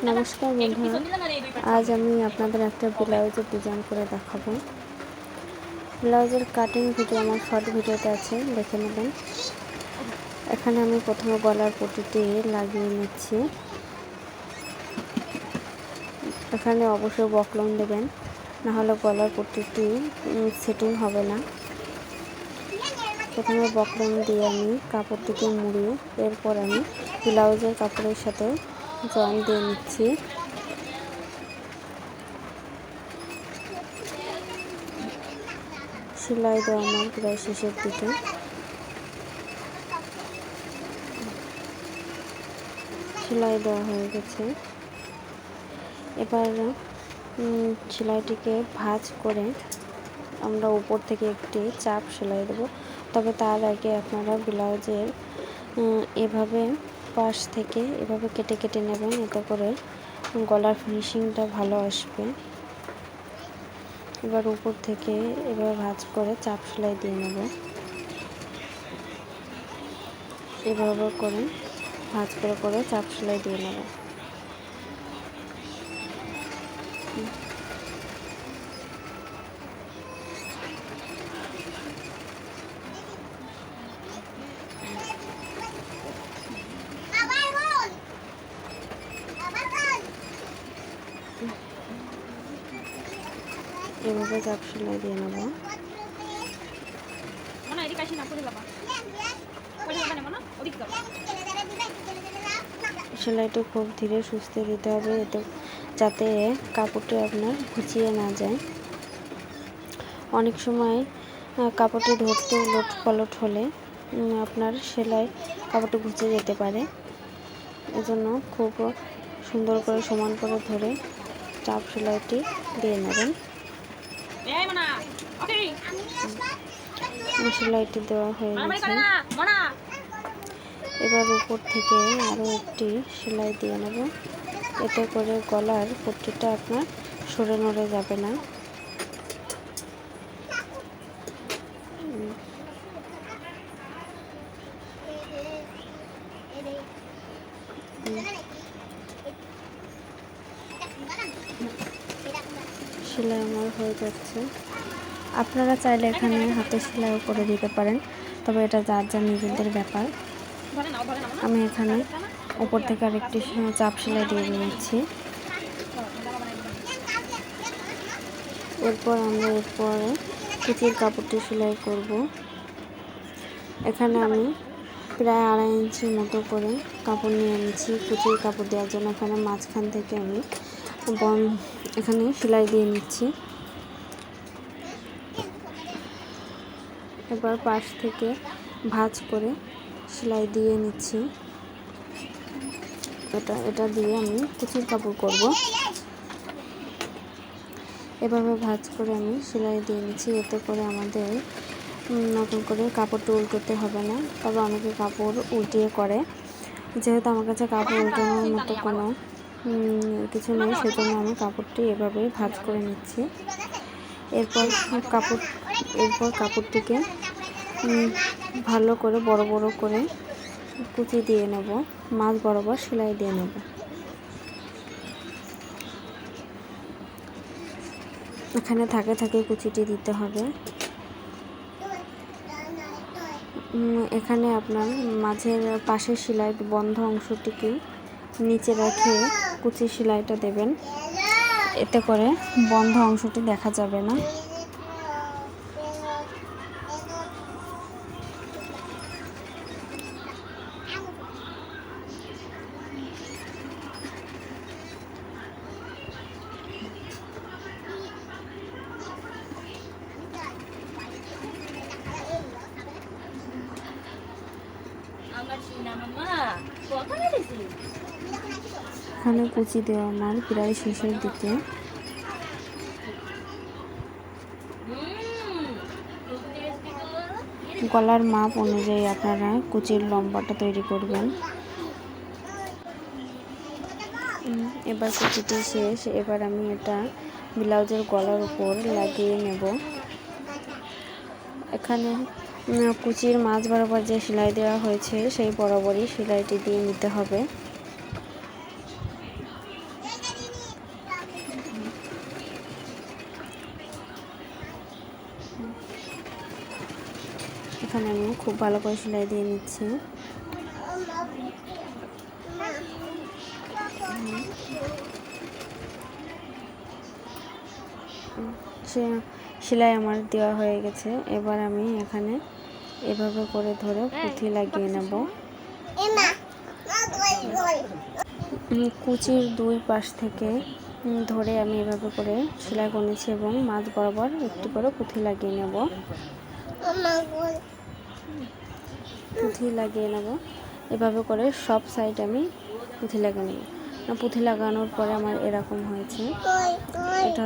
নমস্কার বন্ধুরা, আজ আমি আপনাদের একটা ব্লাউজের ডিজাইন করে দেখাবো। ব্লাউজের কাটিং ভিডিও আমার শর্ট ভিডিওতে আছে, দেখে নেবেন। এখানে আমি প্রথমে গলার পট্টিটি লাগিয়ে নিচ্ছি। এখানে অবশ্যই বকলম দেবেন, নাহলে গলার পট্টিটি সেটিং হবে না। প্রথমে বকলম দিয়ে আমি কাপড়টিকে মুড়িয়ে এরপর আমি ব্লাউজের কাপড়ের সাথে জয়েন দিয়ে নিচ্ছি। সেলাই দেওয়া আমার প্রায় শেষের দিকে। সেলাই দেওয়া হয়ে গেছে। এবার সেলাইটিকে ভাঁজ করে আমরা উপর থেকে একটি চাপ সেলাই দেব। তবে তার আগে আপনারা ব্লাউজের এভাবে পাশ থেকে এভাবে কেটে কেটে নেবেন, এতে করে গলার ফিনিশিংটা ভালো আসবে। এবার উপর থেকে এভাবে ভাঁজ করে চাপ সেলাই দিয়ে নেব। এভাবে করে ভাঁজ করে করে চাপ সেলাই দিয়ে নেব। এভাবে চাপ সেলাই দিয়ে নেব। সেলাইটি খুব ধীরে সুস্থে দিতে হবে, এতে যাতে কাপড়টি আপনার ঘুচিয়ে না যায়। অনেক সময় কাপড়টি ধরতে উলট পালট হলে আপনার সেলাই কাপড়টি ঘুচে যেতে পারে। এজন্য খুব সুন্দর করে সমান করে ধরে চাপ সেলাইটি দিয়ে নেবেন। সেলাইটি দেওয়া হয়ে গেছে। এবার উপর থেকে আরও একটি সেলাই দিয়ে নেব, এতে করে গলার পট্টিটা আপনার সরে নড়ে যাবে না। সেলাই আমার হয়ে যাচ্ছে। আপনারা চাইলে এখানে হাতে সেলাইও করে দিতে পারেন, তবে এটা যার যার নিজেদের ব্যাপার। আমি এখানে উপর থেকে আরেকটি চাপ সেলাই দিয়ে নিচ্ছি। এরপর আমরা এরপরে কুচির কাপড়টি সেলাই করব। এখানে আমি প্রায় 2.5 ইঞ্চি মতো করে কাপড় নিয়ে নিচ্ছি কুচির কাপড় দেওয়ার জন্য। এখানে মাঝখান থেকে আমি এখানে সেলাই দিয়ে নিচ্ছি। এবার পাশ থেকে ভাঁজ করে সেলাই দিয়ে নিচ্ছি। এটা দিয়ে আমি কুচির কাপড় করব। এভাবে ভাঁজ করে আমি সেলাই দিয়ে নিচ্ছি, এতে করে আমাদের নতুন করে কাপড়টা উল্টোতে হবে না। তবে অনেকে কাপড় উল্টিয়ে করে, যেহেতু আমার কাছে কাপড় উল্টানোর মতো কোনো কিছু নেই, সেজন্য আমি কাপড়টি এভাবেই ভাঁজ করে নিচ্ছি। এরপর কাপড়টিকে ভালো করে বড় বড় করে কুচি দিয়ে নেব, মাঝ বরাবর সেলাই দিয়ে নেব। এখানে থাকে কুচিটি দিতে হবে। এখানে আপনার মাঝের পাশের সেলাই বন্ধ অংশটিকে নিচে রেখে কুচি সেলাইটা দেবেন, এতে করে বন্ধ অংশটি দেখা যাবে না। এখানে কুচি দেওয়া আমার প্রায় শেষের দিকে। গলার মাপ অনুযায়ী আপনারা কুচির লম্বাটা তৈরি করবেন। এবার কুচিটি শেষ। এবার আমি এটা ব্লাউজের গলার উপর লাগিয়ে নেব। এখানে কুচির মাঝ বরাবর যে সেলাই দেওয়া হয়েছে সেই বরাবরই সেলাইটি দিয়ে নিতে হবে। মাঝখানে আমি খুব ভালো করে সেলাই দিয়ে নিচ্ছি। সেলাই আমার দেওয়া হয়ে গেছে। এবার আমি এখানে এভাবে করে ধরে পুঁথি লাগিয়ে নেব। কুচির দুই পাশ থেকে ধরে আমি এভাবে করে সেলাই করে নিচ্ছি এবং মাঝ বরাবর একটু করে পুঁথি লাগিয়ে নেব। এভাবে করে সব সাইড আমি পুঁথি লাগিয়ে নেব। পুঁথি লাগানোর পরে আমার এরকম হয়েছে। এটা